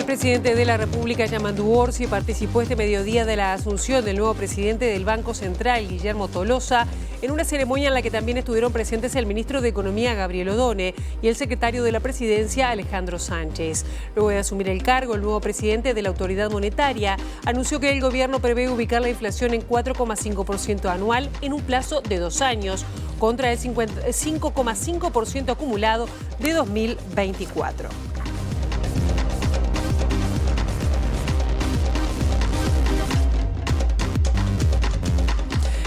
El presidente de la República, Yamandu Orsi, participó este mediodía de la asunción del nuevo presidente del Banco Central, Guillermo Tolosa, en una ceremonia en la que también estuvieron presentes el ministro de Economía, Gabriel Odone, y el secretario de la Presidencia, Alejandro Sánchez. Luego de asumir el cargo, el nuevo presidente de la Autoridad Monetaria anunció que el gobierno prevé ubicar la inflación en 4,5% anual en un plazo de 2 años, contra el 5,5% acumulado de 2024.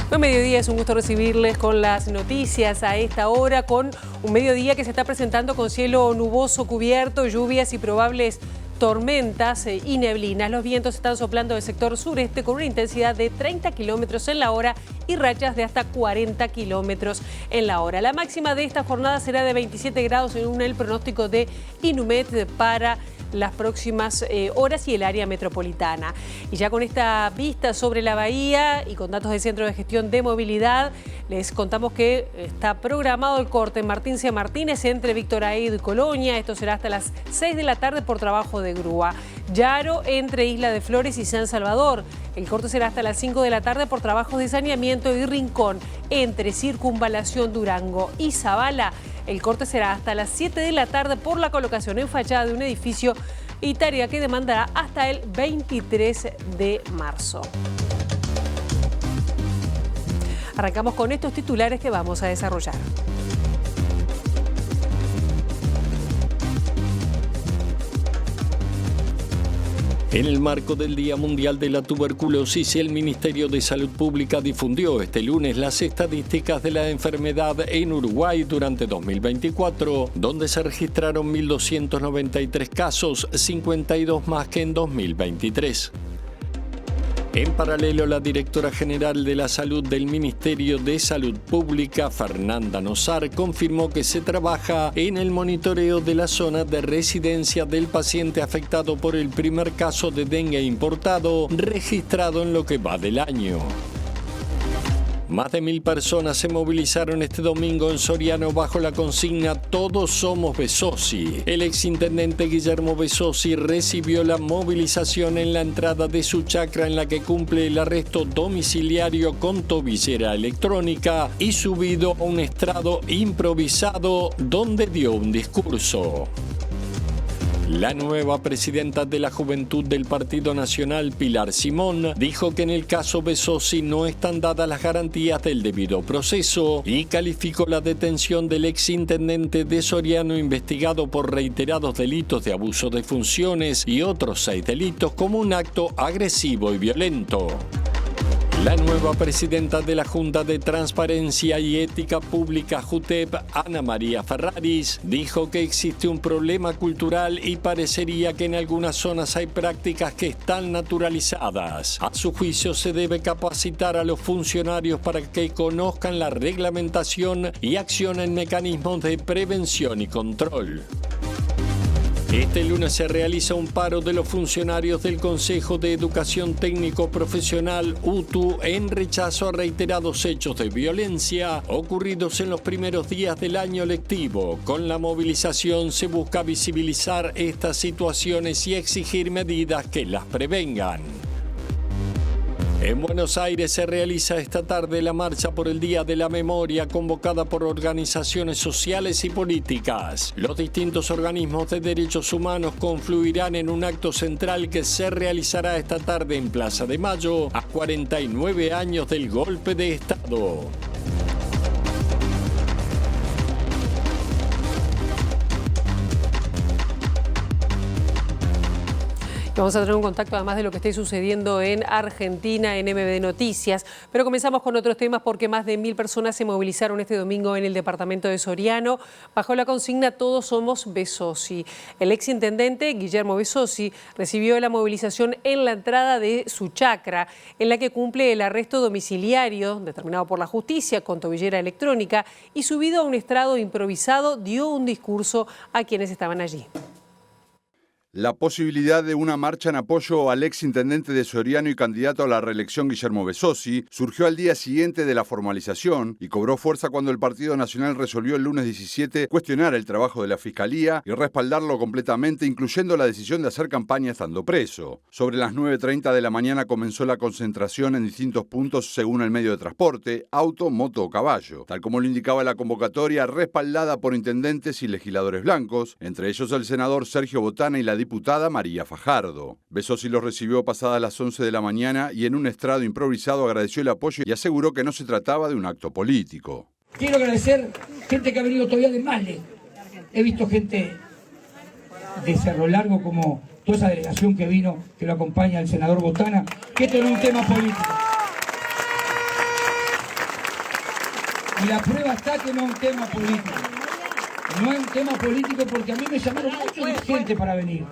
Buen mediodía, es un gusto recibirles con las noticias a esta hora, con un mediodía que se está presentando con cielo nuboso, cubierto, lluvias y probables tormentas y neblinas. Los vientos están soplando del sector sureste con una intensidad de 30 kilómetros en la hora y rachas de hasta 40 kilómetros en la hora. La máxima de esta jornada será de 27 grados según el pronóstico de Inumet para las próximas horas y el área metropolitana. Y ya con esta vista sobre la bahía y con datos del Centro de Gestión de Movilidad, les contamos que está programado el corte en Martín C. Martínez entre Víctor Aedo y Colonia. Esto será hasta las 6 de la tarde por trabajo de grúa. Yaro entre Isla de Flores y San Salvador. El corte será hasta las 5 de la tarde por trabajos de saneamiento, y Rincón entre Circunvalación Durango y Zabala. El corte será hasta las 7 de la tarde por la colocación en fachada de un edificio, y tarea que demandará hasta el 23 de marzo. Arrancamos con estos titulares que vamos a desarrollar. En el marco del Día Mundial de la Tuberculosis, el Ministerio de Salud Pública difundió este lunes las estadísticas de la enfermedad en Uruguay durante 2024, donde se registraron 1.293 casos, 52 más que en 2023. En paralelo, la directora general de la Salud del Ministerio de Salud Pública, Fernanda Nosar, confirmó que se trabaja en el monitoreo de la zona de residencia del paciente afectado por el primer caso de dengue importado registrado en lo que va del año. Más de 1.000 personas se movilizaron este domingo en Soriano bajo la consigna Todos somos Besossi. El exintendente Guillermo Besossi recibió la movilización en la entrada de su chacra, en la que cumple el arresto domiciliario con tobillera electrónica, y subido a un estrado improvisado donde dio un discurso. La nueva presidenta de la Juventud del Partido Nacional, Pilar Simón, dijo que en el caso Besossi no están dadas las garantías del debido proceso y calificó la detención del exintendente de Soriano, investigado por reiterados delitos de abuso de funciones y otros 6 delitos, como un acto agresivo y violento. La nueva presidenta de la Junta de Transparencia y Ética Pública, JUTEP, Ana María Ferraris, dijo que existe un problema cultural y parecería que en algunas zonas hay prácticas que están naturalizadas. A su juicio, se debe capacitar a los funcionarios para que conozcan la reglamentación y accionen mecanismos de prevención y control. Este lunes se realiza un paro de los funcionarios del Consejo de Educación Técnico Profesional, UTU, en rechazo a reiterados hechos de violencia ocurridos en los primeros días del año lectivo. Con la movilización se busca visibilizar estas situaciones y exigir medidas que las prevengan. En Buenos Aires se realiza esta tarde la Marcha por el Día de la Memoria, convocada por organizaciones sociales y políticas. Los distintos organismos de derechos humanos confluirán en un acto central que se realizará esta tarde en Plaza de Mayo, a 49 años del golpe de Estado. Vamos a tener un contacto además de lo que esté sucediendo en Argentina en MBD Noticias. Pero comenzamos con otros temas, porque más de 1.000 personas se movilizaron este domingo en el departamento de Soriano bajo la consigna Todos somos Besossi. El exintendente Guillermo Besossi recibió la movilización en la entrada de su chacra, en la que cumple el arresto domiciliario determinado por la justicia con tobillera electrónica, y subido a un estrado improvisado dio un discurso a quienes estaban allí. La posibilidad de una marcha en apoyo al exintendente de Soriano y candidato a la reelección Guillermo Besosi surgió al día siguiente de la formalización y cobró fuerza cuando el Partido Nacional resolvió el lunes 17 cuestionar el trabajo de la Fiscalía y respaldarlo completamente, incluyendo la decisión de hacer campaña estando preso. Sobre las 9:30 de la mañana comenzó la concentración en distintos puntos según el medio de transporte, auto, moto o caballo, tal como lo indicaba la convocatoria respaldada por intendentes y legisladores blancos, entre ellos el senador Sergio Botana y la diputada María Fajardo. Besosi los recibió pasadas las 11 de la mañana y en un estrado improvisado agradeció el apoyo y aseguró que no se trataba de un acto político. Quiero agradecer gente que ha venido todavía de Male. He visto gente de Cerro Largo, como toda esa delegación que vino, que lo acompaña el senador Botana, que esto no es un tema político. Y la prueba está que no es un tema político. No es un tema político porque a mí me llamaron mucha gente para venir.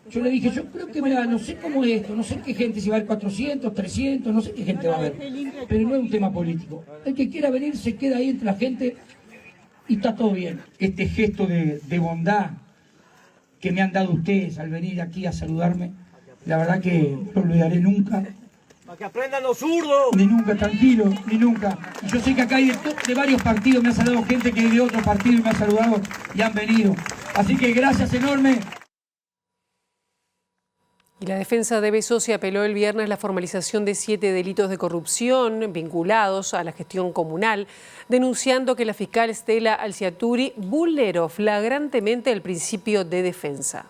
Yo le dije, yo creo que, mira, no sé cómo es esto, no sé qué gente, si va a haber 400, 300, no sé qué gente va a haber. Pero no es un tema político. El que quiera venir se queda ahí entre la gente y está todo bien. Este gesto de bondad que me han dado ustedes al venir aquí a saludarme, la verdad que no lo olvidaré nunca. Para que aprendan los zurdos. Ni nunca, tranquilo, ni nunca. Y yo sé que acá hay de varios partidos, me ha saludado gente que es de otro partido y me ha saludado y han venido. Así que gracias enorme. Y la defensa de Besosi apeló el viernes la formalización de 7 delitos de corrupción vinculados a la gestión comunal, denunciando que la fiscal Stella Alciaturi vulneró flagrantemente el principio de defensa.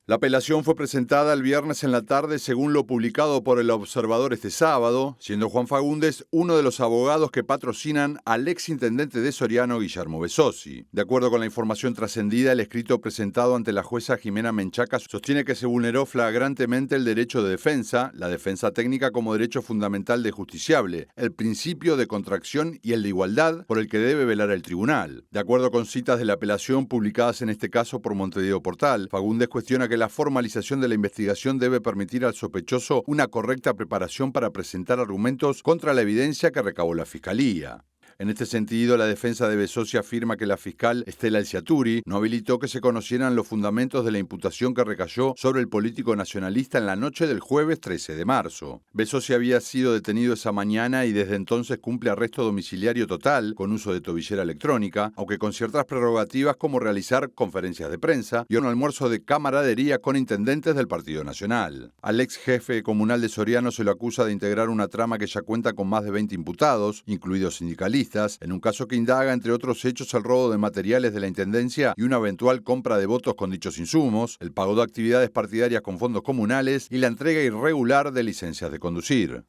La apelación fue presentada el viernes en la tarde según lo publicado por El Observador este sábado, siendo Juan Fagundes uno de los abogados que patrocinan al exintendente de Soriano, Guillermo Besosi. De acuerdo con la información trascendida, el escrito presentado ante la jueza Jimena Menchaca sostiene que se vulneró flagrantemente el derecho de defensa, la defensa técnica como derecho fundamental de justiciable, el principio de contracción y el de igualdad por el que debe velar el tribunal. De acuerdo con citas de la apelación publicadas en este caso por Montevideo Portal, Fagundes cuestiona que la formalización de la investigación debe permitir al sospechoso una correcta preparación para presentar argumentos contra la evidencia que recabó la Fiscalía. En este sentido, la defensa de Besosi afirma que la fiscal Stella Alciaturi no habilitó que se conocieran los fundamentos de la imputación que recayó sobre el político nacionalista en la noche del jueves 13 de marzo. Besosi había sido detenido esa mañana y desde entonces cumple arresto domiciliario total con uso de tobillera electrónica, aunque con ciertas prerrogativas como realizar conferencias de prensa y un almuerzo de camaradería con intendentes del Partido Nacional. Al ex jefe comunal de Soriano se lo acusa de integrar una trama que ya cuenta con más de 20 imputados, incluidos sindicalistas, en un caso que indaga, entre otros hechos, el robo de materiales de la Intendencia y una eventual compra de votos con dichos insumos, el pago de actividades partidarias con fondos comunales y la entrega irregular de licencias de conducir.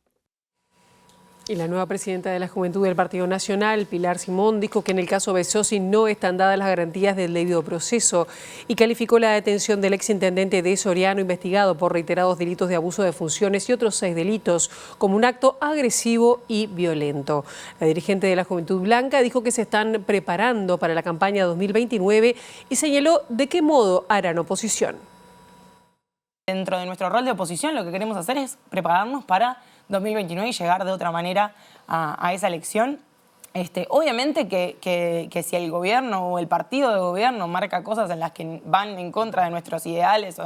Y la nueva presidenta de la Juventud del Partido Nacional, Pilar Simón, dijo que en el caso Besosi no están dadas las garantías del debido proceso y calificó la detención del exintendente de Soriano, investigado por reiterados delitos de abuso de funciones y otros 6 delitos, como un acto agresivo y violento. La dirigente de la Juventud Blanca dijo que se están preparando para la campaña 2029 y señaló de qué modo harán oposición. Dentro de nuestro rol de oposición, lo que queremos hacer es prepararnos para 2029 y llegar de otra manera a esa elección. Obviamente que si el gobierno o el partido de gobierno marca cosas en las que van en contra de nuestros ideales o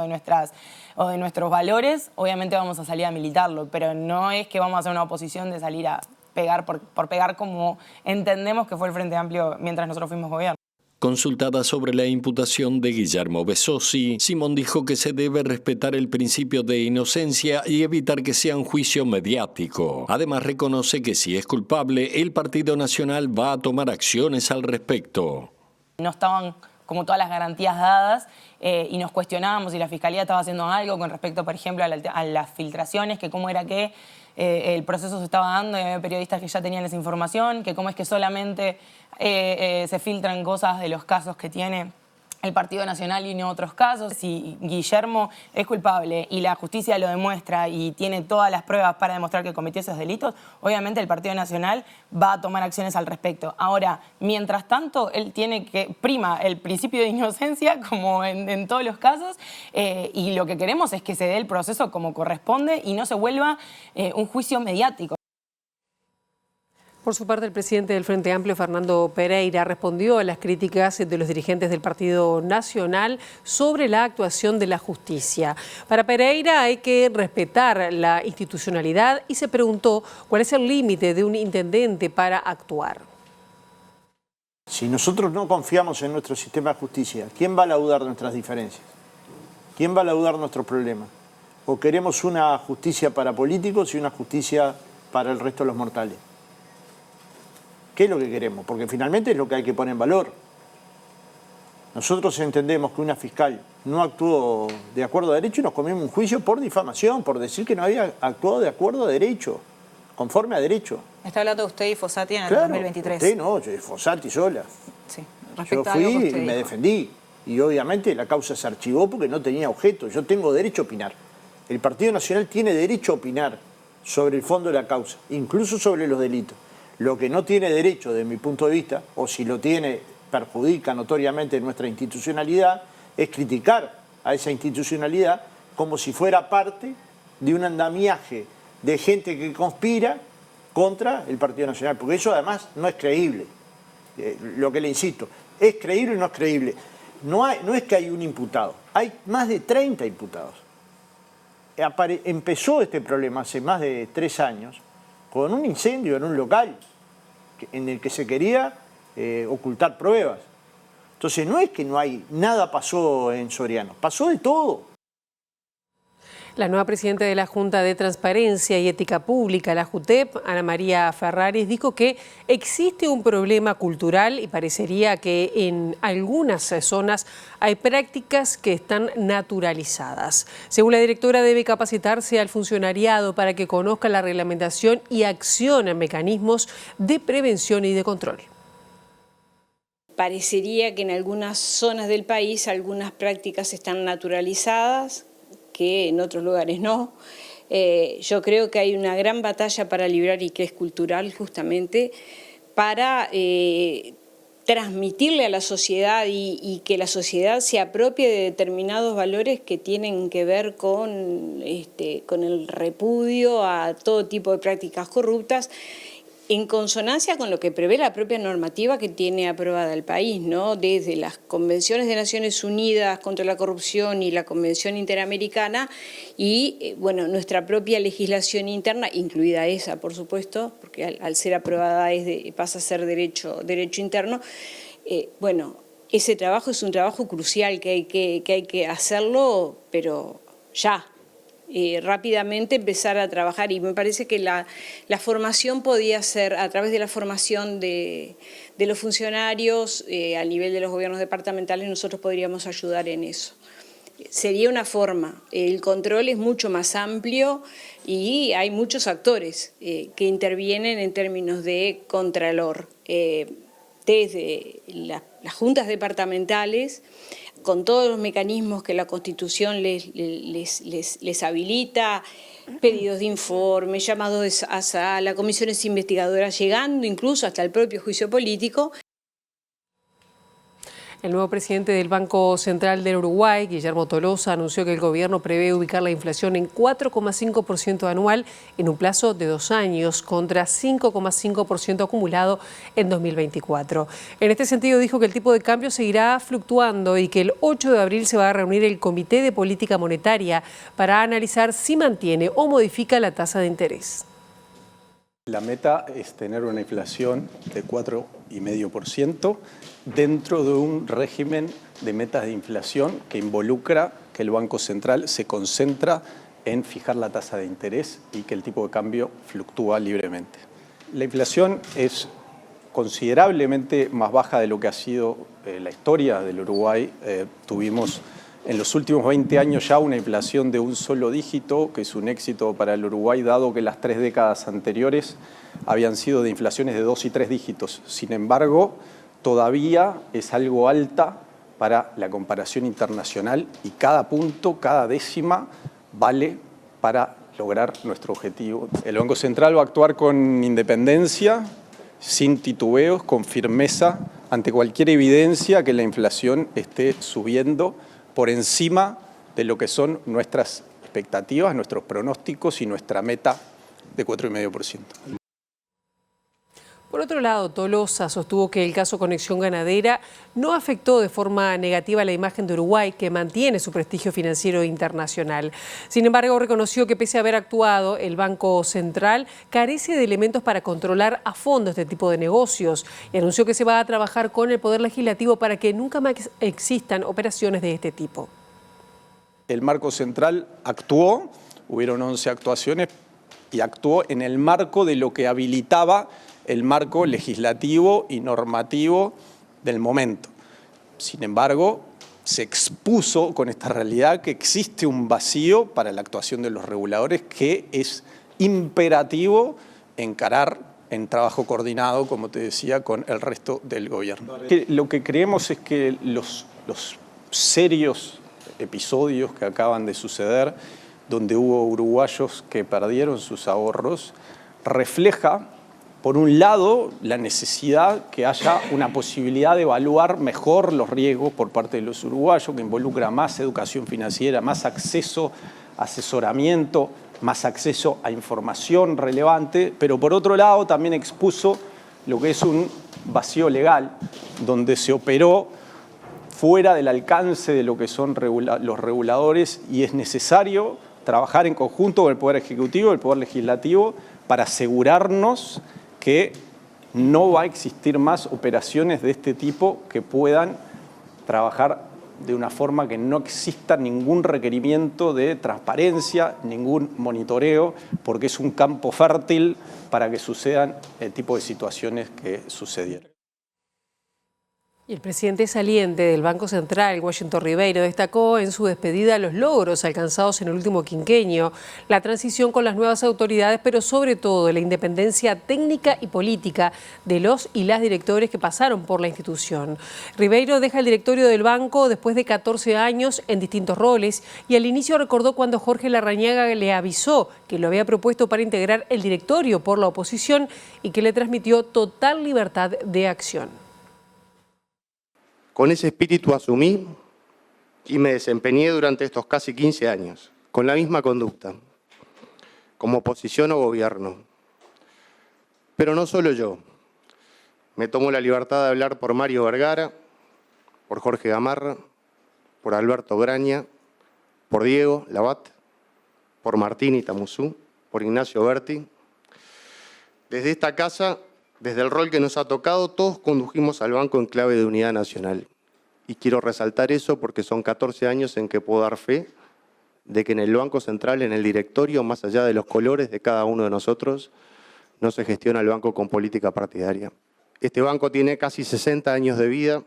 de nuestros valores, obviamente vamos a salir a militarlo, pero no es que vamos a hacer una oposición de salir a pegar por pegar como entendemos que fue el Frente Amplio mientras nosotros fuimos gobierno. Consultada sobre la imputación de Guillermo Besosi, Simón dijo que se debe respetar el principio de inocencia y evitar que sea un juicio mediático. Además, reconoce que si es culpable, el Partido Nacional va a tomar acciones al respecto. No estaban como todas las garantías dadas y nos cuestionábamos si la Fiscalía estaba haciendo algo con respecto, por ejemplo, a las filtraciones, que cómo era que el proceso se estaba dando y había periodistas que ya tenían esa información, que cómo es que solamente se filtran cosas de los casos que tiene el Partido Nacional y no otros casos. Si Guillermo es culpable y la justicia lo demuestra y tiene todas las pruebas para demostrar que cometió esos delitos, obviamente el Partido Nacional va a tomar acciones al respecto. Ahora, mientras tanto, él tiene que prima el principio de inocencia, como en todos los casos, y lo que queremos es que se dé el proceso como corresponde y no se vuelva un juicio mediático. Por su parte, el presidente del Frente Amplio, Fernando Pereira, respondió a las críticas de los dirigentes del Partido Nacional sobre la actuación de la justicia. Para Pereira hay que respetar la institucionalidad y se preguntó cuál es el límite de un intendente para actuar. Si nosotros no confiamos en nuestro sistema de justicia, ¿quién va a laudar nuestras diferencias? ¿Quién va a laudar nuestros problemas? ¿O queremos una justicia para políticos y una justicia para el resto de los mortales? ¿Qué es lo que queremos? Porque finalmente es lo que hay que poner en valor. Nosotros entendemos que una fiscal no actuó de acuerdo a derecho y nos comimos un juicio por difamación, por decir que no había actuado de acuerdo a derecho, conforme a derecho. Está hablando usted y Fossati en el Claro, 2023. usted no, Fossati sola. Sí. Yo fui y me defendí. Y obviamente la causa se archivó porque no tenía objeto. Yo tengo derecho a opinar. El Partido Nacional tiene derecho a opinar sobre el fondo de la causa, incluso sobre los delitos. Lo que no tiene derecho, desde mi punto de vista, o si lo tiene, perjudica notoriamente nuestra institucionalidad, es criticar a esa institucionalidad como si fuera parte de un andamiaje de gente que conspira contra el Partido Nacional, porque eso además no es creíble. Lo que le insisto, ¿es creíble o no es creíble? No es que hay un imputado, hay más de 30 imputados. Empezó este problema hace más de 3 años con un incendio en un local en el que se quería ocultar pruebas. Entonces no es que nada pasó en Soriano, pasó de todo. La nueva presidenta de la Junta de Transparencia y Ética Pública, la JUTEP, Ana María Ferraris, dijo que existe un problema cultural y parecería que en algunas zonas hay prácticas que están naturalizadas. Según la directora, debe capacitarse al funcionariado para que conozca la reglamentación y accione mecanismos de prevención y de control. Parecería que en algunas zonas del país algunas prácticas están naturalizadas, que en otros lugares no. Yo creo que hay una gran batalla para librar y que es cultural justamente para transmitirle a la sociedad y que la sociedad se apropie de determinados valores que tienen que ver con el repudio a todo tipo de prácticas corruptas, en consonancia con lo que prevé la propia normativa que tiene aprobada el país, ¿no? Desde las convenciones de Naciones Unidas contra la corrupción y la Convención Interamericana y, bueno, nuestra propia legislación interna, incluida esa, por supuesto, porque al ser aprobada pasa a ser derecho interno. Bueno, ese trabajo es un trabajo crucial que hay que hacerlo, pero ya. Rápidamente empezar a trabajar y me parece que la formación podía ser a través de la formación de los funcionarios a nivel de los gobiernos departamentales. Nosotros podríamos ayudar en eso. Sería una forma. El control es mucho más amplio y hay muchos actores que intervienen en términos de contralor, desde las juntas departamentales, con todos los mecanismos que la Constitución les habilita, pedidos de informe, llamados a sala, comisiones investigadoras, llegando incluso hasta el propio juicio político. El nuevo presidente del Banco Central del Uruguay, Guillermo Tolosa, anunció que el gobierno prevé ubicar la inflación en 4,5% anual en un plazo de 2 años, contra 5,5% acumulado en 2024. En este sentido, dijo que el tipo de cambio seguirá fluctuando y que el 8 de abril se va a reunir el Comité de Política Monetaria para analizar si mantiene o modifica la tasa de interés. La meta es tener una inflación de 4,5% dentro de un régimen de metas de inflación que involucra que el Banco Central se concentra en fijar la tasa de interés y que el tipo de cambio fluctúa libremente. La inflación es considerablemente más baja de lo que ha sido la historia del Uruguay. Tuvimos en los últimos 20 años ya una inflación de un solo dígito, que es un éxito para el Uruguay, dado que las 3 décadas anteriores habían sido de inflaciones de 2 y 3 dígitos. Sin embargo, todavía es algo alta para la comparación internacional y cada punto, cada décima, vale para lograr nuestro objetivo. El Banco Central va a actuar con independencia, sin titubeos, con firmeza, ante cualquier evidencia que la inflación esté subiendo por encima de lo que son nuestras expectativas, nuestros pronósticos y nuestra meta de 4,5%. Por otro lado, Tolosa sostuvo que el caso Conexión Ganadera no afectó de forma negativa la imagen de Uruguay, que mantiene su prestigio financiero internacional. Sin embargo, reconoció que pese a haber actuado, el Banco Central carece de elementos para controlar a fondo este tipo de negocios y anunció que se va a trabajar con el Poder Legislativo para que nunca más existan operaciones de este tipo. El Marco Central actuó, hubieron 11 actuaciones y actuó en el marco de lo que habilitaba el marco legislativo y normativo del momento. Sin embargo, se expuso con esta realidad que existe un vacío para la actuación de los reguladores que es imperativo encarar en trabajo coordinado, como te decía, con el resto del gobierno. Lo que creemos es que los serios episodios que acaban de suceder, donde hubo uruguayos que perdieron sus ahorros, refleja, por un lado, la necesidad que haya una posibilidad de evaluar mejor los riesgos por parte de los uruguayos, que involucra más educación financiera, más acceso a asesoramiento, más acceso a información relevante, pero por otro lado también expuso lo que es un vacío legal, donde se operó fuera del alcance de lo que son los reguladores y es necesario trabajar en conjunto con el Poder Ejecutivo y el Poder Legislativo para asegurarnos que no va a existir más operaciones de este tipo que puedan trabajar de una forma que no exista ningún requerimiento de transparencia, ningún monitoreo, porque es un campo fértil para que sucedan el tipo de situaciones que sucedieron. Y el presidente saliente del Banco Central, Washington Ribeiro, destacó en su despedida los logros alcanzados en el último quinquenio, la transición con las nuevas autoridades, pero sobre todo la independencia técnica y política de los y las directores que pasaron por la institución. Ribeiro deja el directorio del banco después de 14 años en distintos roles y al inicio recordó cuando Jorge Larrañaga le avisó que lo había propuesto para integrar el directorio por la oposición y que le transmitió total libertad de acción. Con ese espíritu asumí y me desempeñé durante estos casi 15 años, con la misma conducta, como oposición o gobierno. Pero no solo yo. Me tomo la libertad de hablar por Mario Vergara, por Jorge Gamarra, por Alberto Graña, por Diego Labat, por Martín Itamuzú, por Ignacio Berti. Desde esta casa, desde el rol que nos ha tocado, todos condujimos al banco en clave de unidad nacional. Y quiero resaltar eso porque son 14 años en que puedo dar fe de que en el Banco Central, en el directorio, más allá de los colores de cada uno de nosotros, no se gestiona el banco con política partidaria. Este banco tiene casi 60 años de vida,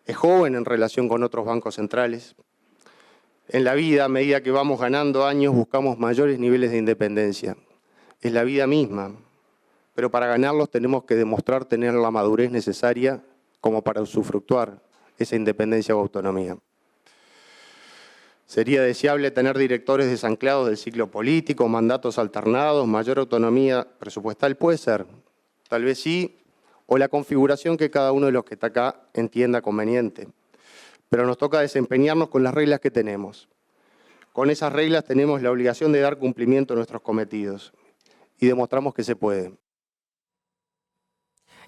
es joven en relación con otros bancos centrales. En la vida, a medida que vamos ganando años, buscamos mayores niveles de independencia. Es la vida misma. Pero para ganarlos tenemos que demostrar tener la madurez necesaria como para usufructuar esa independencia o autonomía. Sería deseable tener directores desanclados del ciclo político, mandatos alternados, mayor autonomía presupuestal, puede ser, tal vez sí, o la configuración que cada uno de los que está acá entienda conveniente. Pero nos toca desempeñarnos con las reglas que tenemos. Con esas reglas tenemos la obligación de dar cumplimiento a nuestros cometidos y demostramos que se puede.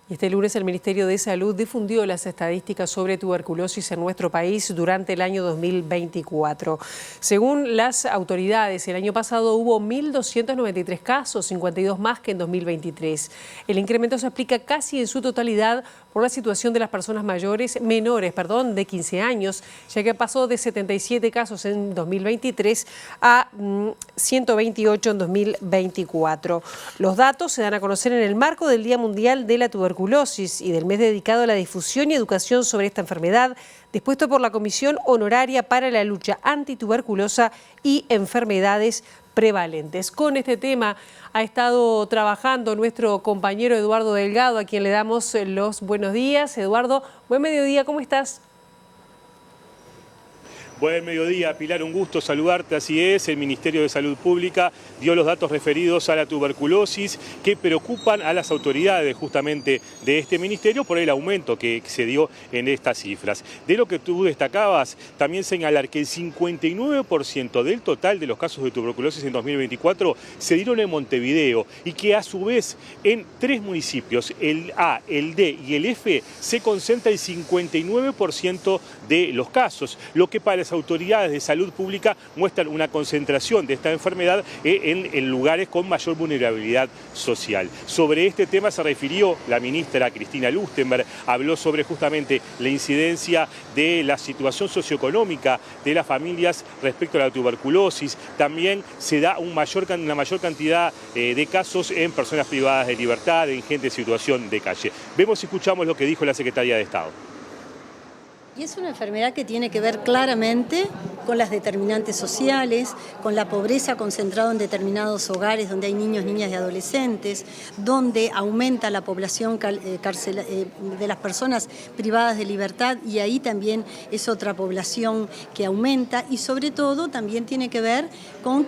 Y este lunes el Ministerio de Salud difundió las estadísticas sobre tuberculosis en nuestro país durante el año 2024. Según las autoridades, el año pasado hubo 1.293 casos, 52 más que en 2023. El incremento se explica casi en su totalidad por la situación de las personas menores de 15 años, ya que pasó de 77 casos en 2023 a 128 en 2024. Los datos se dan a conocer en el marco del Día Mundial de la Tuberculosis y del mes dedicado a la difusión y educación sobre esta enfermedad, dispuesto por la Comisión Honoraria para la Lucha Antituberculosa y Enfermedades Prevalentes. Con este tema ha estado trabajando nuestro compañero Eduardo Delgado, a quien le damos los buenos días. Eduardo, buen mediodía, ¿cómo estás? Buen mediodía, Pilar, un gusto saludarte, así es. El Ministerio de Salud Pública dio los datos referidos a la tuberculosis que preocupan a las autoridades justamente de este ministerio por el aumento que se dio en estas cifras. De lo que tú destacabas, también señalar que el 59% del total de los casos de tuberculosis en 2024 se dieron en Montevideo y que a su vez en 3 municipios, el A, el D y el F, se concentra el 59% de los casos, lo que para las autoridades de salud pública muestran una concentración de esta enfermedad en lugares con mayor vulnerabilidad social. Sobre este tema se refirió la ministra Cristina Lustenberg, habló sobre justamente la incidencia de la situación socioeconómica de las familias respecto a la tuberculosis. También se da una mayor cantidad de casos en personas privadas de libertad, en gente en situación de calle. Vemos y escuchamos lo que dijo la Secretaría de Estado. Y es una enfermedad que tiene que ver claramente con las determinantes sociales, con la pobreza concentrada en determinados hogares donde hay niños, niñas y adolescentes, donde aumenta la población de las personas privadas de libertad y ahí también es otra población que aumenta y sobre todo también tiene que ver con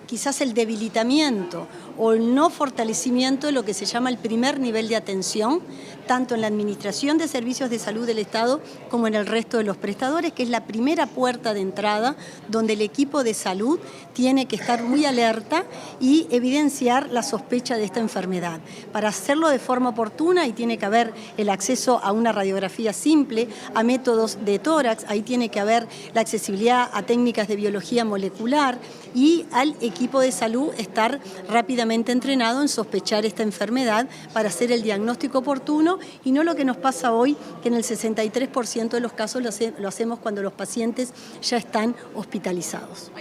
quizás el debilitamiento o el no fortalecimiento de lo que se llama el primer nivel de atención, tanto en la Administración de Servicios de Salud del Estado como en el resto de los prestadores, que es la primera puerta de entrada donde el equipo de salud tiene que estar muy alerta y evidenciar la sospecha de esta enfermedad. Para hacerlo de forma oportuna, y tiene que haber el acceso a una radiografía simple, a métodos de tórax, ahí tiene que haber la accesibilidad a técnicas de biología molecular y al equipo de salud estar rápidamente entrenado en sospechar esta enfermedad para hacer el diagnóstico oportuno y no lo que nos pasa hoy, que en el 63% de los casos lo hacemos cuando los pacientes ya están hospitalizados.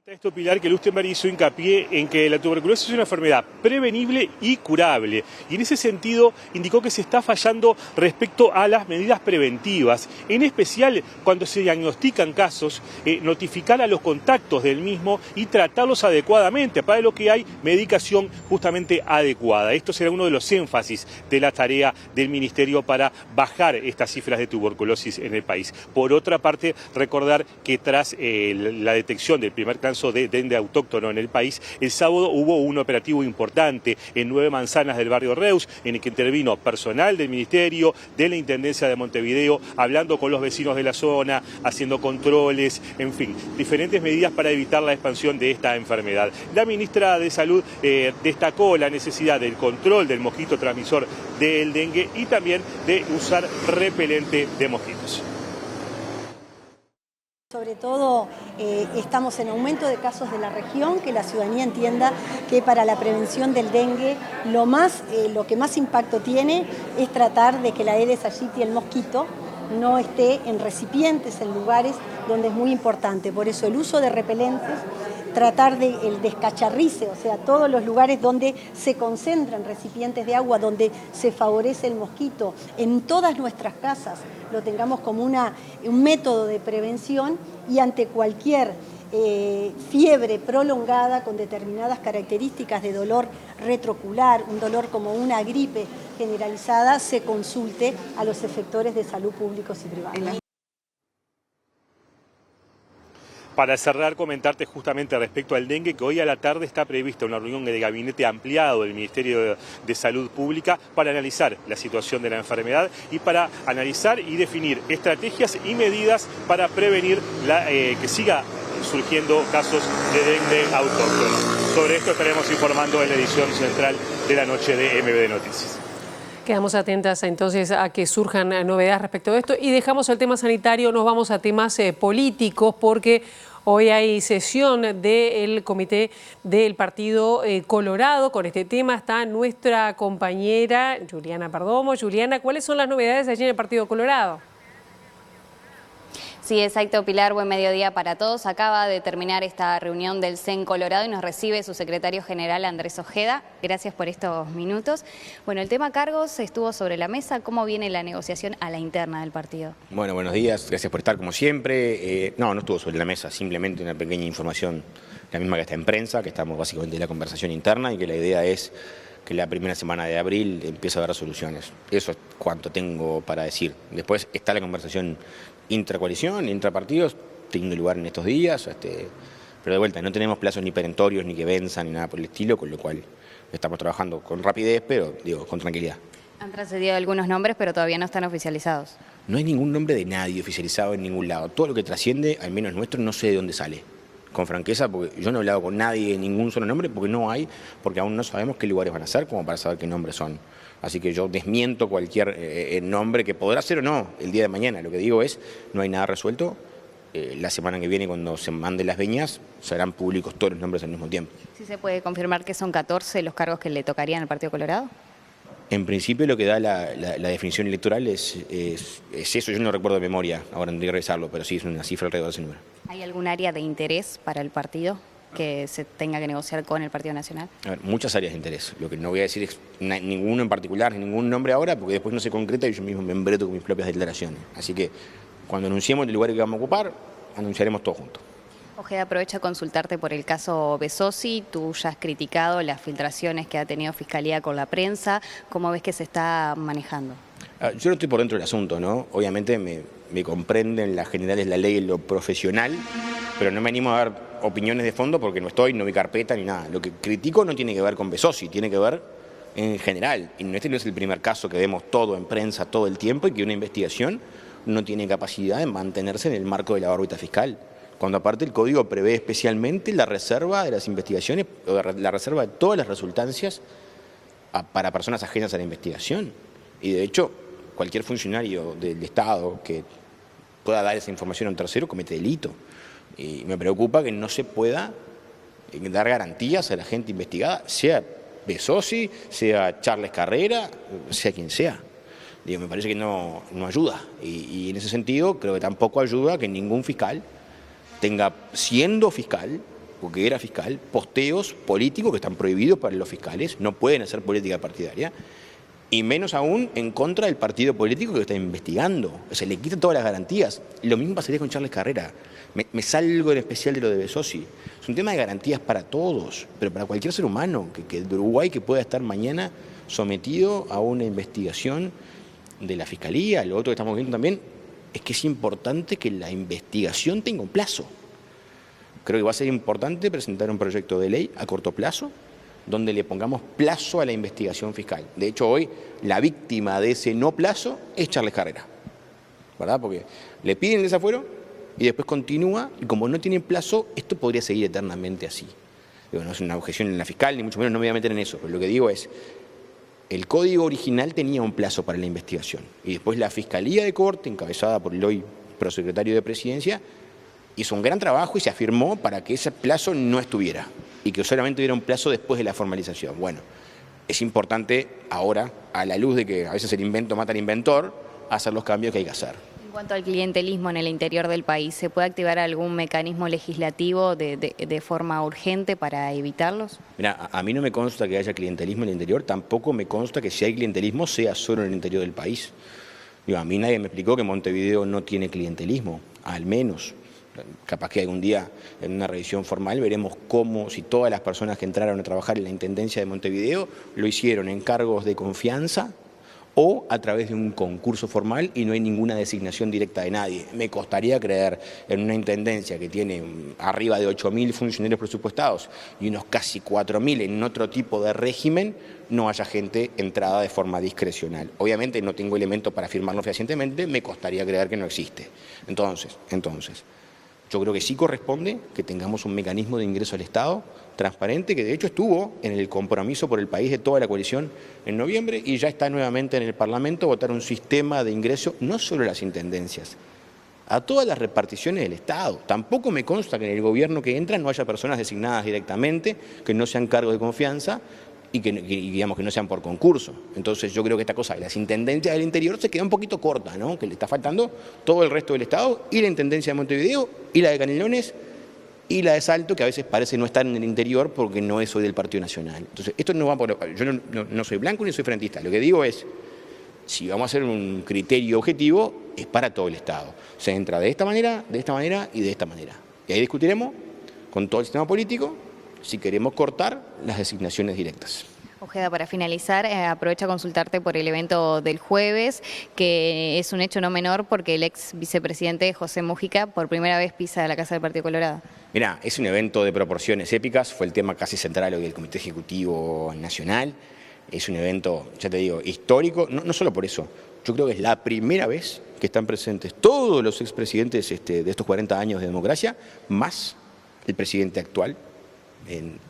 A esto, Pilar, que Lustenberg hizo hincapié en que la tuberculosis es una enfermedad prevenible y curable. Y en ese sentido indicó que se está fallando respecto a las medidas preventivas. En especial, cuando se diagnostican casos, notificar a los contactos del mismo y tratarlos adecuadamente, para lo que hay medicación justamente adecuada. Esto será uno de los énfasis de la tarea del Ministerio para bajar estas cifras de tuberculosis en el país. Por otra parte, recordar que tras la detección del primer caso de dengue autóctono en el país, el sábado hubo un operativo importante en 9 manzanas del barrio Reus, en el que intervino personal del Ministerio, de la Intendencia de Montevideo, hablando con los vecinos de la zona, haciendo controles, en fin, diferentes medidas para evitar la expansión de esta enfermedad. La ministra de Salud destacó la necesidad del control del mosquito transmisor del dengue y también de usar repelente de mosquitos. Sobre todo estamos en aumento de casos de la región, que la ciudadanía entienda que para la prevención del dengue lo que más impacto tiene es tratar de que la Aedes aegypti, el mosquito, no esté en recipientes, en lugares donde es muy importante. Por eso el uso de repelentes, tratar del descacharrice, o sea, todos los lugares donde se concentran recipientes de agua, donde se favorece el mosquito, en todas nuestras casas lo tengamos como un método de prevención y ante cualquier fiebre prolongada con determinadas características de dolor retroocular, un dolor como una gripe generalizada, se consulte a los efectores de salud públicos y privados. Para cerrar, comentarte justamente respecto al dengue, que hoy a la tarde está prevista una reunión de gabinete ampliado del Ministerio de Salud Pública para analizar la situación de la enfermedad y para analizar y definir estrategias y medidas para prevenir que siga surgiendo casos de dengue autóctono. Sobre esto estaremos informando en la edición central de la noche de MBD Noticias. Quedamos atentas entonces a que surjan novedades respecto de esto y dejamos el tema sanitario, nos vamos a temas políticos porque hoy hay sesión del comité del Partido Colorado. Con este tema está nuestra compañera Juliana Perdomo. Juliana, ¿cuáles son las novedades allí en el Partido Colorado? Sí, exacto, Pilar, buen mediodía para todos. Acaba de terminar esta reunión del CEN Colorado y nos recibe su secretario general Andrés Ojeda. Gracias por estos minutos. Bueno, el tema cargos estuvo sobre la mesa. ¿Cómo viene la negociación a la interna del partido? Bueno, buenos días, gracias por estar como siempre. No estuvo sobre la mesa, simplemente una pequeña información, la misma que está en prensa, que estamos básicamente en la conversación interna y que la idea es que la primera semana de abril empiece a haber resoluciones. Eso es cuanto tengo para decir. Después está la conversación intracoalición, intrapartidos, teniendo lugar en estos días, pero de vuelta, no tenemos plazos ni perentorios, ni que venzan, ni nada por el estilo, con lo cual estamos trabajando con rapidez, pero digo, con tranquilidad. Han trascendido algunos nombres, pero todavía no están oficializados. No hay ningún nombre de nadie oficializado en ningún lado. Todo lo que trasciende, al menos nuestro, no sé de dónde sale. Con franqueza, porque yo no he hablado con nadie, ningún solo nombre, porque no hay, porque aún no sabemos qué lugares van a ser, como para saber qué nombres son. Así que yo desmiento cualquier nombre que podrá ser o no el día de mañana. Lo que digo es, no hay nada resuelto. La semana que viene, cuando se manden las veñas, serán públicos todos los nombres al mismo tiempo. ¿Sí se puede confirmar que son 14 los cargos que le tocarían al Partido Colorado? En principio lo que da la definición electoral es eso. Yo no recuerdo de memoria, ahora tendría que revisarlo, pero sí es una cifra alrededor de ese número. ¿Hay algún área de interés para el partido que se tenga que negociar con el Partido Nacional? A ver, muchas áreas de interés. Lo que no voy a decir es ninguno en particular, ningún nombre ahora, porque después no se concreta y yo mismo me embreto con mis propias declaraciones. Así que cuando anunciemos el lugar que vamos a ocupar, anunciaremos todo junto. Ojeda, aprovecha a consultarte por el caso Besossi. Tú ya has criticado las filtraciones que ha tenido Fiscalía con la prensa. ¿Cómo ves que se está manejando? Yo no estoy por dentro del asunto, ¿no? Obviamente me comprenden las generales, la ley y lo profesional, pero no me animo a dar opiniones de fondo porque no estoy, no vi carpeta ni nada. Lo que critico no tiene que ver con Besossi, tiene que ver en general. Y este no es el primer caso que vemos todo en prensa todo el tiempo y que una investigación no tiene capacidad de mantenerse en el marco de la órbita fiscal. Cuando aparte el Código prevé especialmente la reserva de las investigaciones, o la reserva de todas las resultancias para personas ajenas a la investigación. Y de hecho, cualquier funcionario del Estado que pueda dar esa información a un tercero comete delito. Y me preocupa que no se pueda dar garantías a la gente investigada, sea Besossi, sea Charles Carrera, sea quien sea. Digo, me parece que no ayuda. Y en ese sentido creo que tampoco ayuda que ningún fiscal tenga, siendo fiscal, porque era fiscal, posteos políticos que están prohibidos para los fiscales, no pueden hacer política partidaria, y menos aún en contra del partido político que está investigando. Se le quitan todas las garantías. Lo mismo pasaría con Charles Carrera. Me salgo en especial de lo de Besossi. Es un tema de garantías para todos, pero para cualquier ser humano de Uruguay que pueda estar mañana sometido a una investigación de la Fiscalía. Lo otro que estamos viendo también es que es importante que la investigación tenga un plazo. Creo que va a ser importante presentar un proyecto de ley a corto plazo donde le pongamos plazo a la investigación fiscal. De hecho, hoy la víctima de ese no plazo es Charles Carrera, ¿verdad? Porque le piden el desafuero y después continúa, y como no tienen plazo, esto podría seguir eternamente así. Digo, no es una objeción en la fiscal, ni mucho menos, no me voy a meter en eso, pero lo que digo es, el código original tenía un plazo para la investigación, y después la Fiscalía de Corte, encabezada por el hoy prosecretario de Presidencia, hizo un gran trabajo y se afirmó para que ese plazo no estuviera, y que solamente hubiera un plazo después de la formalización. Bueno, es importante ahora, a la luz de que a veces el invento mata al inventor, hacer los cambios que hay que hacer. En cuanto al clientelismo en el interior del país, ¿se puede activar algún mecanismo legislativo de forma urgente para evitarlos? Mira, a mí no me consta que haya clientelismo en el interior, tampoco me consta que si hay clientelismo sea solo en el interior del país. Digo, a mí nadie me explicó que Montevideo no tiene clientelismo, al menos. Capaz que algún día en una revisión formal veremos cómo, si todas las personas que entraron a trabajar en la Intendencia de Montevideo lo hicieron en cargos de confianza o a través de un concurso formal y no hay ninguna designación directa de nadie. Me costaría creer en una intendencia que tiene arriba de 8.000 funcionarios presupuestados y unos casi 4.000 en otro tipo de régimen, no haya gente entrada de forma discrecional. Obviamente no tengo elementos para afirmarlo fehacientemente, me costaría creer que no existe. Entonces, yo creo que sí corresponde que tengamos un mecanismo de ingreso al Estado transparente, que de hecho estuvo en el compromiso por el país de toda la coalición en noviembre y ya está nuevamente en el Parlamento votar un sistema de ingreso no solo a las intendencias, a todas las reparticiones del Estado. Tampoco me consta que en el gobierno que entra no haya personas designadas directamente, que no sean cargos de confianza y que digamos que no sean por concurso. Entonces yo creo que esta cosa de las intendencias del interior se queda un poquito corta, ¿no? Que le está faltando todo el resto del Estado y la Intendencia de Montevideo y la de Canelones y la de Salto, que a veces parece no estar en el interior porque no es hoy del Partido Nacional. Entonces esto no va por... Yo no soy blanco ni soy frentista. Lo que digo es, si vamos a hacer un criterio objetivo, es para todo el Estado. Se entra de esta manera y de esta manera. Y ahí discutiremos con todo el sistema político si queremos cortar las designaciones directas. Ojeda, para finalizar, aprovecho a consultarte por el evento del jueves, que es un hecho no menor porque el ex vicepresidente José Mújica por primera vez pisa la Casa del Partido Colorado. Mirá, es un evento de proporciones épicas, fue el tema casi central hoy del Comité Ejecutivo Nacional. Es un evento, ya te digo, histórico, no solo por eso. Yo creo que es la primera vez que están presentes todos los expresidentes de estos 40 años de democracia, más el presidente actual,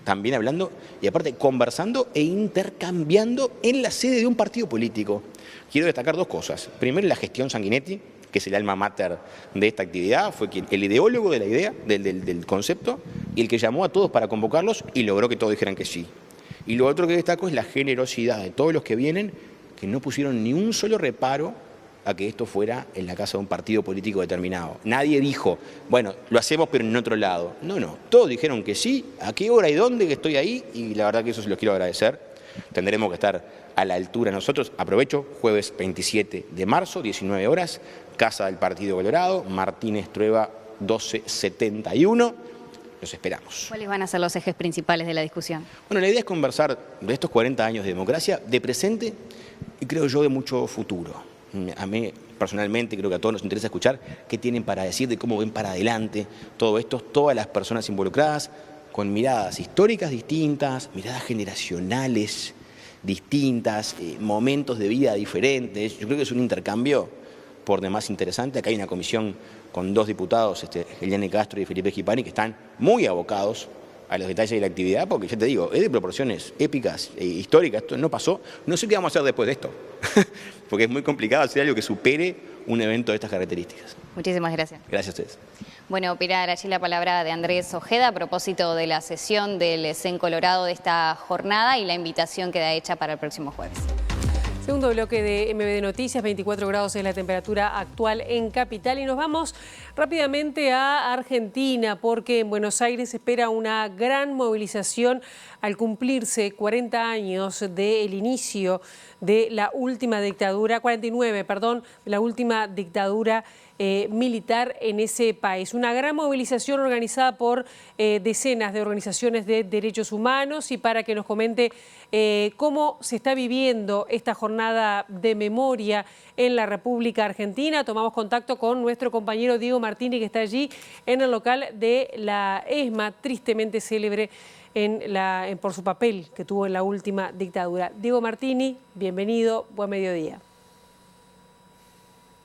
también hablando y aparte conversando e intercambiando en la sede de un partido político. Quiero destacar dos cosas. Primero, la gestión Sanguinetti, que es el alma mater de esta actividad, fue el ideólogo de la idea, del concepto, y el que llamó a todos para convocarlos y logró que todos dijeran que sí. Y lo otro que destaco es la generosidad de todos los que vienen, que no pusieron ni un solo reparo a que esto fuera en la casa de un partido político determinado. Nadie dijo, bueno, lo hacemos pero en otro lado. No, todos dijeron que sí, a qué hora y dónde, que estoy ahí, y la verdad que eso se los quiero agradecer. Tendremos que estar a la altura nosotros. Aprovecho, jueves 27 de marzo, 19 horas, Casa del Partido Colorado, Martínez Trueba 1271. Los esperamos. ¿Cuáles van a ser los ejes principales de la discusión? Bueno, la idea es conversar de estos 40 años de democracia, de presente y creo yo de mucho futuro. A mí personalmente creo que a todos nos interesa escuchar qué tienen para decir, de cómo ven para adelante todo esto, todas las personas involucradas, con miradas históricas distintas, miradas generacionales distintas, momentos de vida diferentes. Yo creo que es un intercambio por demás interesante. Acá hay una comisión con dos diputados, Eliane Castro y Felipe Schipani, que están muy abocados a los detalles de la actividad, porque ya te digo, es de proporciones épicas e históricas, esto no pasó, no sé qué vamos a hacer después de esto, porque es muy complicado hacer algo que supere un evento de estas características. Muchísimas gracias. Gracias a ustedes. Bueno, Pilar, allí la palabra de Andrés Ojeda a propósito de la sesión del CEN Colorado de esta jornada y la invitación queda hecha para el próximo jueves. Segundo bloque de MBD Noticias, 24 grados es la temperatura actual en Capital y nos vamos rápidamente a Argentina porque en Buenos Aires se espera una gran movilización al cumplirse 40 años del inicio de la última dictadura, 49, perdón, de la última dictadura militar en ese país. Una gran movilización organizada por decenas de organizaciones de derechos humanos y para que nos comente cómo se está viviendo esta jornada de memoria en la República Argentina, tomamos contacto con nuestro compañero Diego Martini que está allí en el local de la ESMA, tristemente célebre por su papel que tuvo en la última dictadura. Diego Martini, bienvenido, buen mediodía.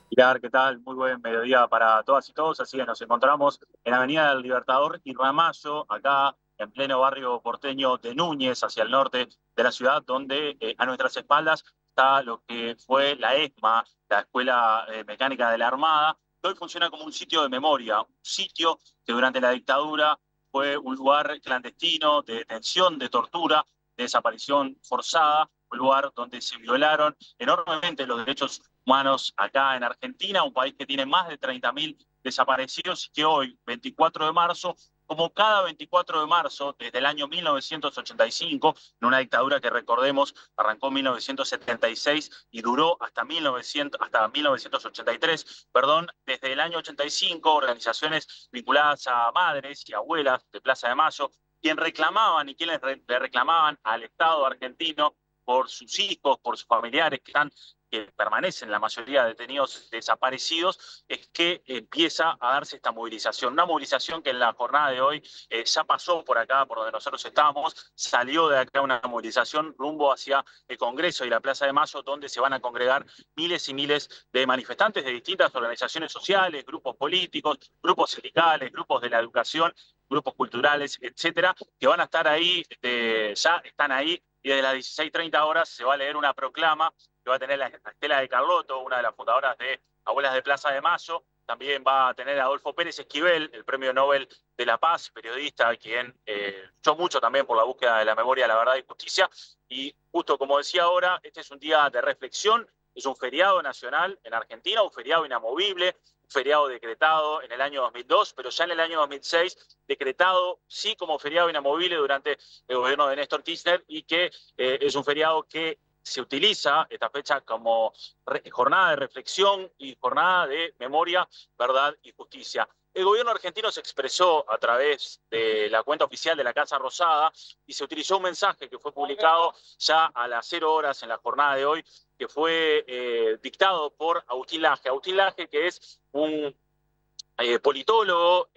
Pilar, ¿qué tal? Muy buen mediodía para todas y todos. Así que nos encontramos en Avenida del Libertador y Ramallo, acá en pleno barrio porteño de Núñez, hacia el norte de la ciudad, donde a nuestras espaldas está lo que fue la ESMA, la Escuela Mecánica de la Armada, que hoy funciona como un sitio de memoria, un sitio que durante la dictadura fue un lugar clandestino de detención, de tortura, de desaparición forzada, un lugar donde se violaron enormemente los derechos humanos acá en Argentina, un país que tiene más de 30.000 desaparecidos y que hoy, 24 de marzo, como cada 24 de marzo, desde el año 1985, en una dictadura que recordemos arrancó en 1976 y duró hasta 1983, desde el año 85, organizaciones vinculadas a madres y abuelas de Plaza de Mayo, quienes le reclamaban al Estado argentino por sus hijos, por sus familiares que permanecen la mayoría detenidos desaparecidos, es que empieza a darse esta movilización. Una movilización que en la jornada de hoy ya pasó por acá, por donde nosotros estábamos, salió de acá una movilización rumbo hacia el Congreso y la Plaza de Mayo, donde se van a congregar miles y miles de manifestantes de distintas organizaciones sociales, grupos políticos, grupos sindicales, grupos de la educación, grupos culturales, etcétera, que van a estar ahí, ya están ahí, y desde las 16:30 horas se va a leer una proclama que va a tener la Estela de Carlotto, una de las fundadoras de Abuelas de Plaza de Mayo. También va a tener a Adolfo Pérez Esquivel, el Premio Nobel de la Paz, periodista, quien luchó mucho también por la búsqueda de la memoria, la verdad y justicia. Y justo como decía ahora, este es un día de reflexión, es un feriado nacional en Argentina, un feriado inamovible, un feriado decretado en el año 2002, pero ya en el año 2006 decretado sí como feriado inamovible durante el gobierno de Néstor Kirchner y que es un feriado que se utiliza esta fecha como jornada de reflexión y jornada de memoria, verdad y justicia. El gobierno argentino se expresó a través de la cuenta oficial de la Casa Rosada y se utilizó un mensaje que fue publicado ya a las 0 horas en la jornada de hoy, que fue dictado por Agustín Laje. Agustín Laje, que es un politólogo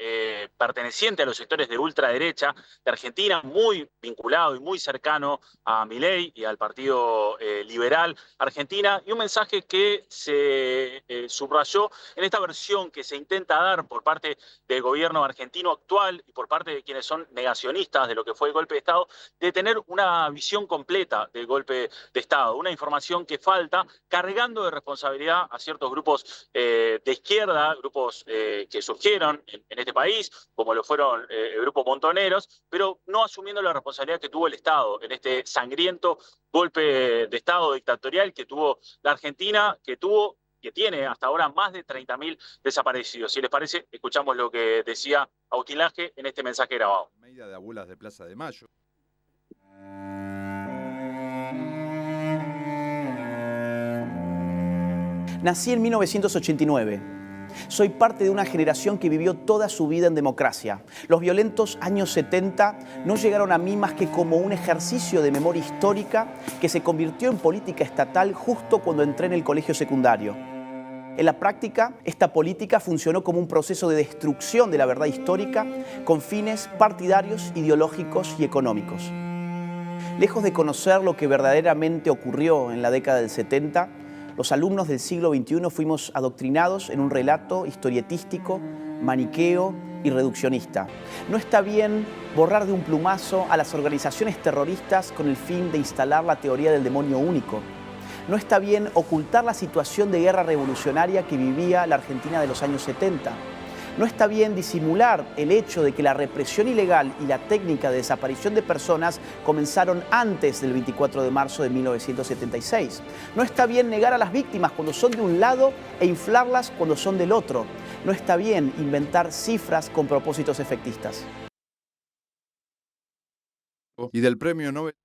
perteneciente a los sectores de ultraderecha de Argentina, muy vinculado y muy cercano a Milei y al Partido Liberal Argentina, y un mensaje que se subrayó en esta versión que se intenta dar por parte del gobierno argentino actual y por parte de quienes son negacionistas de lo que fue el golpe de Estado, de tener una visión completa del golpe de Estado, una información que falta, cargando de responsabilidad a ciertos grupos de izquierda, grupos que surgieron en este país, como lo fueron el grupo Montoneros, pero no asumiendo la responsabilidad que tuvo el Estado en este sangriento golpe de Estado dictatorial que tuvo la Argentina, que tiene hasta ahora más de 30.000 desaparecidos. Si les parece, escuchamos lo que decía Agustín Laje en este mensaje grabado. Media de abuelas de Plaza de Mayo. Nací en 1989. Soy parte de una generación que vivió toda su vida en democracia. Los violentos años 70 no llegaron a mí más que como un ejercicio de memoria histórica que se convirtió en política estatal justo cuando entré en el colegio secundario. En la práctica, esta política funcionó como un proceso de destrucción de la verdad histórica con fines partidarios, ideológicos y económicos. Lejos de conocer lo que verdaderamente ocurrió en la década del 70, los alumnos del siglo XXI fuimos adoctrinados en un relato historietístico, maniqueo y reduccionista. No está bien borrar de un plumazo a las organizaciones terroristas con el fin de instalar la teoría del demonio único. No está bien ocultar la situación de guerra revolucionaria que vivía la Argentina de los años 70. No está bien disimular el hecho de que la represión ilegal y la técnica de desaparición de personas comenzaron antes del 24 de marzo de 1976. No está bien negar a las víctimas cuando son de un lado e inflarlas cuando son del otro. No está bien inventar cifras con propósitos efectistas. Y del premio Nobel.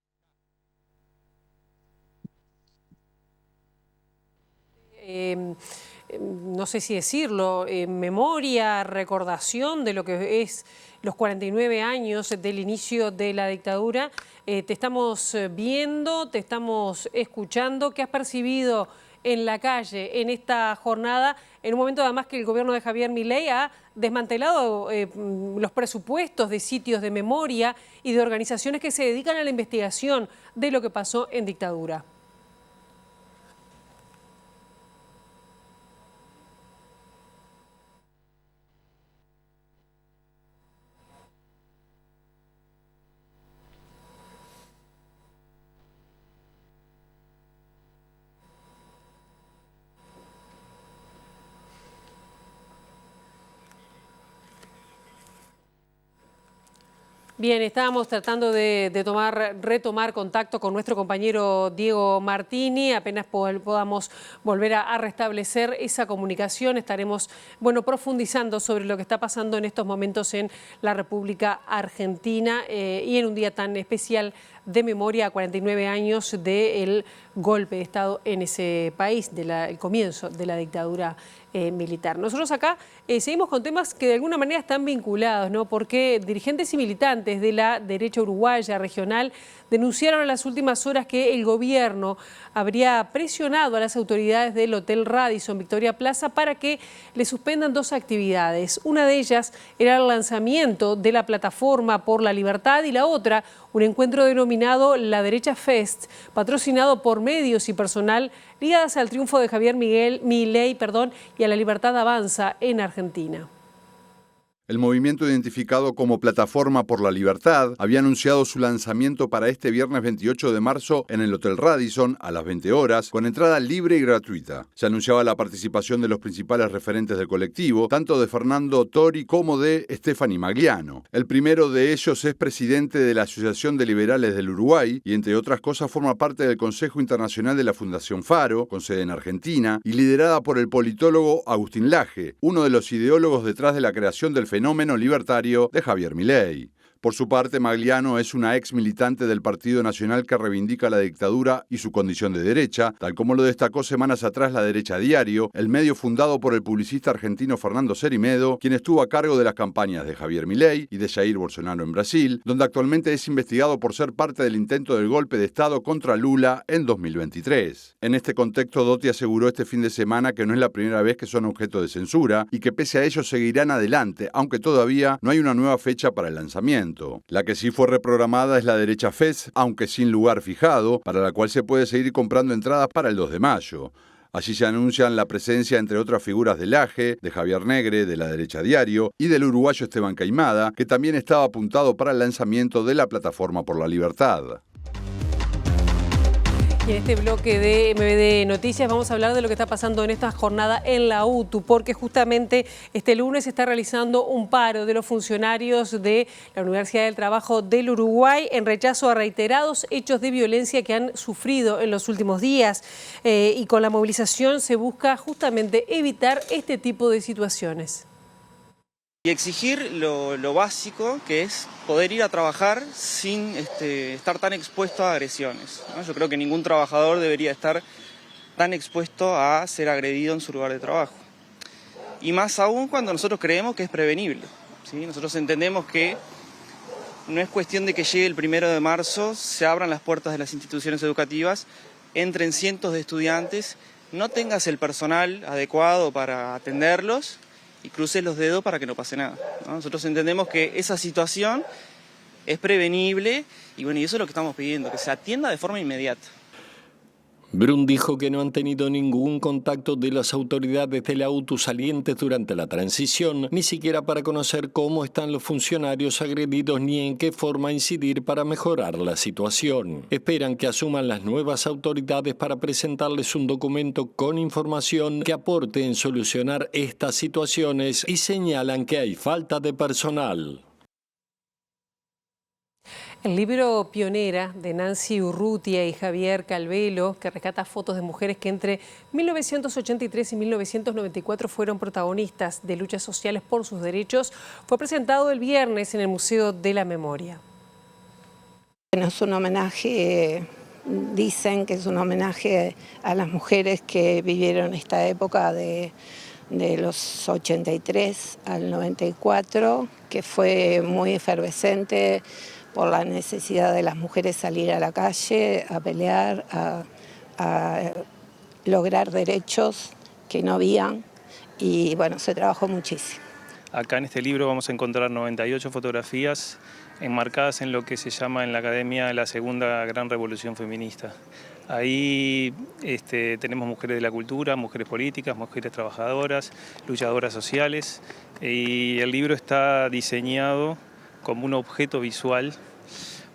No sé si decirlo, memoria, recordación de lo que es los 49 años del inicio de la dictadura. Te estamos viendo, te estamos escuchando. ¿Qué has percibido en la calle en esta jornada? En un momento además que el gobierno de Javier Milei ha desmantelado los presupuestos de sitios de memoria y de organizaciones que se dedican a la investigación de lo que pasó en dictadura. Bien, estábamos tratando de retomar contacto con nuestro compañero Diego Martini. Apenas podamos volver a restablecer esa comunicación, estaremos profundizando sobre lo que está pasando en estos momentos en la República Argentina y en un día tan especial de memoria a 49 años del golpe de Estado en ese país, el comienzo de la dictadura militar. Nosotros acá seguimos con temas que de alguna manera están vinculados, ¿no? Porque dirigentes y militantes de la derecha uruguaya regional denunciaron en las últimas horas que el gobierno habría presionado a las autoridades del Hotel Radisson Victoria Plaza para que le suspendan 2 actividades. Una de ellas era el lanzamiento de la Plataforma por la Libertad y la otra, un encuentro denominado La Derecha Fest, patrocinado por medios y personal ligadas al triunfo de Javier Milei y a la Libertad Avanza en Argentina. El movimiento identificado como Plataforma por la Libertad había anunciado su lanzamiento para este viernes 28 de marzo en el Hotel Radisson a las 20 horas, con entrada libre y gratuita. Se anunciaba la participación de los principales referentes del colectivo, tanto de Fernando Tori como de Stephanie Magliano. El primero de ellos es presidente de la Asociación de Liberales del Uruguay y, entre otras cosas, forma parte del Consejo Internacional de la Fundación Faro, con sede en Argentina, y liderada por el politólogo Agustín Laje, uno de los ideólogos detrás de la creación del fenómeno libertario de Javier Milei. Por su parte, Magliano es una ex militante del Partido Nacional que reivindica la dictadura y su condición de derecha, tal como lo destacó semanas atrás La Derecha Diario, el medio fundado por el publicista argentino Fernando Cerimedo, quien estuvo a cargo de las campañas de Javier Milei y de Jair Bolsonaro en Brasil, donde actualmente es investigado por ser parte del intento del golpe de Estado contra Lula en 2023. En este contexto, Dotti aseguró este fin de semana que no es la primera vez que son objeto de censura y que pese a ello seguirán adelante, aunque todavía no hay una nueva fecha para el lanzamiento. La que sí fue reprogramada es La Derecha Fest, aunque sin lugar fijado, para la cual se puede seguir comprando entradas para el 2 de mayo. Allí se anuncian la presencia, entre otras figuras, del AGE, de Javier Negre, de La Derecha Diario y del uruguayo Esteban Caimada, que también estaba apuntado para el lanzamiento de la Plataforma por la Libertad. Y en este bloque de MBD Noticias vamos a hablar de lo que está pasando en esta jornada en la UTU, porque justamente este lunes se está realizando un paro de los funcionarios de la Universidad del Trabajo del Uruguay en rechazo a reiterados hechos de violencia que han sufrido en los últimos días. Y con la movilización se busca justamente evitar este tipo de situaciones. Y exigir lo básico, que es poder ir a trabajar sin estar tan expuesto a agresiones, ¿no? Yo creo que ningún trabajador debería estar tan expuesto a ser agredido en su lugar de trabajo. Y más aún cuando nosotros creemos que es prevenible, ¿sí? Nosotros entendemos que no es cuestión de que llegue el 1 de marzo, se abran las puertas de las instituciones educativas, entren cientos de estudiantes, no tengas el personal adecuado para atenderlos y cruces los dedos para que no pase nada, ¿no? Nosotros entendemos que esa situación es prevenible y bueno, y eso es lo que estamos pidiendo, que se atienda de forma inmediata. Brun dijo que no han tenido ningún contacto de las autoridades de la UTU salientes durante la transición, ni siquiera para conocer cómo están los funcionarios agredidos ni en qué forma incidir para mejorar la situación. Esperan que asuman las nuevas autoridades para presentarles un documento con información que aporte en solucionar estas situaciones y señalan que hay falta de personal. El libro Pionera de Nancy Urrutia y Javier Calvelo, que rescata fotos de mujeres que entre 1983 y 1994 fueron protagonistas de luchas sociales por sus derechos, fue presentado el viernes en el Museo de la Memoria. Es un homenaje, dicen que es un homenaje a las mujeres que vivieron esta época de los 83 al 94, que fue muy efervescente por la necesidad de las mujeres salir a la calle, a pelear, a lograr derechos que no habían, y bueno, se trabajó muchísimo. Acá en este libro vamos a encontrar 98 fotografías enmarcadas en lo que se llama en la academia la segunda gran revolución feminista. Ahí tenemos mujeres de la cultura, mujeres políticas, mujeres trabajadoras, luchadoras sociales, y el libro está diseñado como un objeto visual,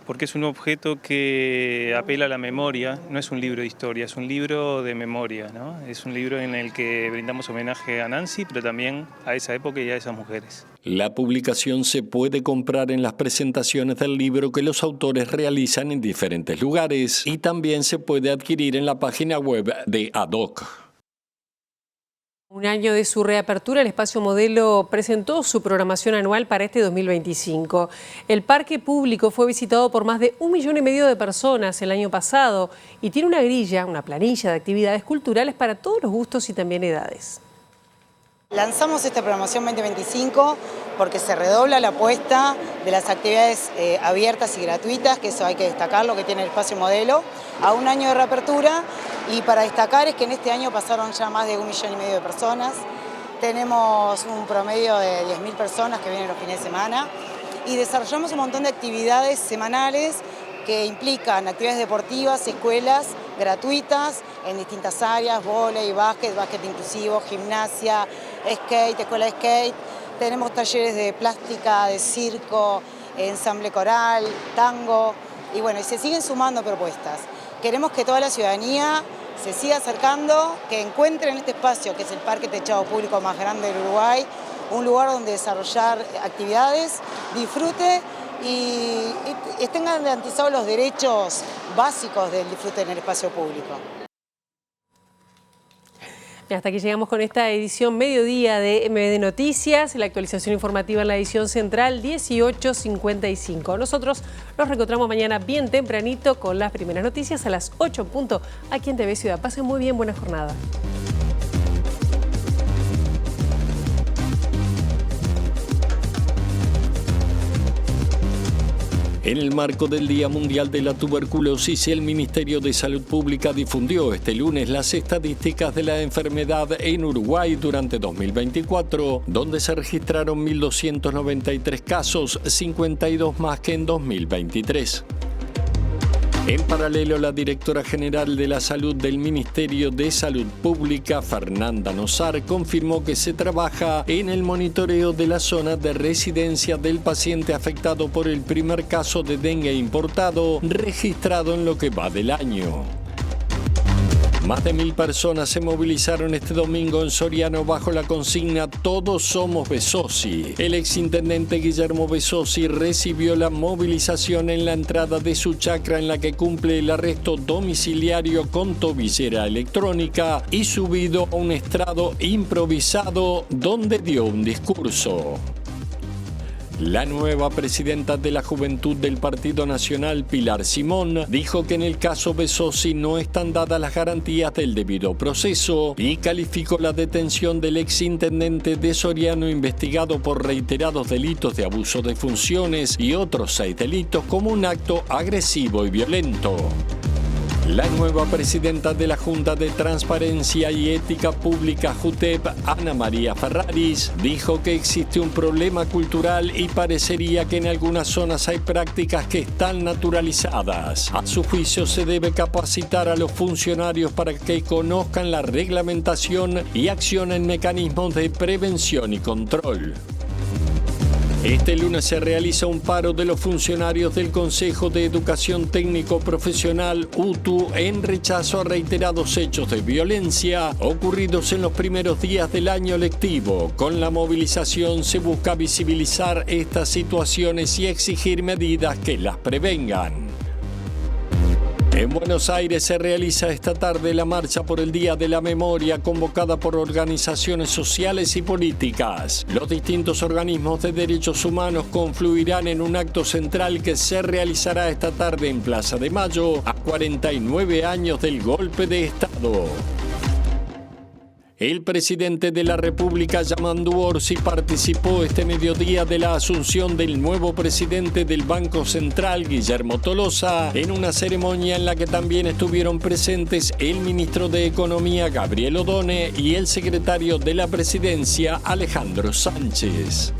porque es un objeto que apela a la memoria. No es un libro de historia, es un libro de memoria, ¿no? Es un libro en el que brindamos homenaje a Nancy, pero también a esa época y a esas mujeres. La publicación se puede comprar en las presentaciones del libro que los autores realizan en diferentes lugares y también se puede adquirir en la página web de ADOC. Un año de su reapertura, el Espacio Modelo presentó su programación anual para este 2025. El parque público fue visitado por más de 1,5 millones de personas el año pasado y tiene una grilla, una planilla de actividades culturales para todos los gustos y también edades. Lanzamos esta programación 2025 porque se redobla la apuesta de las actividades abiertas y gratuitas, que eso hay que destacar, lo que tiene el Espacio Modelo, a un año de reapertura. Y para destacar es que en este año pasaron ya más de 1,5 millones de personas. Tenemos un promedio de 10.000 personas que vienen los fines de semana y desarrollamos un montón de actividades semanales que implican actividades deportivas, escuelas gratuitas en distintas áreas, vóley, básquet inclusivo, gimnasia, skate, escuela de skate. Tenemos talleres de plástica, de circo, ensamble coral, tango y bueno, y se siguen sumando propuestas. Queremos que toda la ciudadanía se siga acercando, que encuentren este espacio que es el parque techado público más grande del Uruguay, un lugar donde desarrollar actividades, disfrute y estén garantizados los derechos básicos del disfrute en el espacio público. Hasta aquí llegamos con esta edición mediodía de MBD Noticias, la actualización informativa en la edición central 18:55. Nosotros nos reencontramos mañana bien tempranito con las primeras noticias a las 8 en punto aquí en TV Ciudad. Pasen muy bien, buena jornada. En el marco del Día Mundial de la Tuberculosis, el Ministerio de Salud Pública difundió este lunes las estadísticas de la enfermedad en Uruguay durante 2024, donde se registraron 1.293 casos, 52 más que en 2023. En paralelo, la directora general de la Salud del Ministerio de Salud Pública, Fernanda Nosar, confirmó que se trabaja en el monitoreo de la zona de residencia del paciente afectado por el primer caso de dengue importado registrado en lo que va del año. Más de 1.000 personas se movilizaron este domingo en Soriano bajo la consigna Todos somos Besosi. El exintendente Guillermo Besosi recibió la movilización en la entrada de su chacra en la que cumple el arresto domiciliario con tobillera electrónica y subido a un estrado improvisado donde dio un discurso. La nueva presidenta de la Juventud del Partido Nacional, Pilar Simón, dijo que en el caso Besosi no están dadas las garantías del debido proceso y calificó la detención del exintendente de Soriano investigado por reiterados delitos de abuso de funciones y otros 6 delitos como un acto agresivo y violento. La nueva presidenta de la Junta de Transparencia y Ética Pública, JUTEP, Ana María Ferraris, dijo que existe un problema cultural y parecería que en algunas zonas hay prácticas que están naturalizadas. A su juicio, se debe capacitar a los funcionarios para que conozcan la reglamentación y accionen mecanismos de prevención y control. Este lunes se realiza un paro de los funcionarios del Consejo de Educación Técnico Profesional, UTU, en rechazo a reiterados hechos de violencia ocurridos en los primeros días del año lectivo. Con la movilización se busca visibilizar estas situaciones y exigir medidas que las prevengan. En Buenos Aires se realiza esta tarde la Marcha por el Día de la Memoria convocada por organizaciones sociales y políticas. Los distintos organismos de derechos humanos confluirán en un acto central que se realizará esta tarde en Plaza de Mayo, a 49 años del golpe de Estado. El presidente de la República, Yamandu Orsi, participó este mediodía de la asunción del nuevo presidente del Banco Central, Guillermo Tolosa, en una ceremonia en la que también estuvieron presentes el ministro de Economía, Gabriel Odone, y el secretario de la Presidencia, Alejandro Sánchez.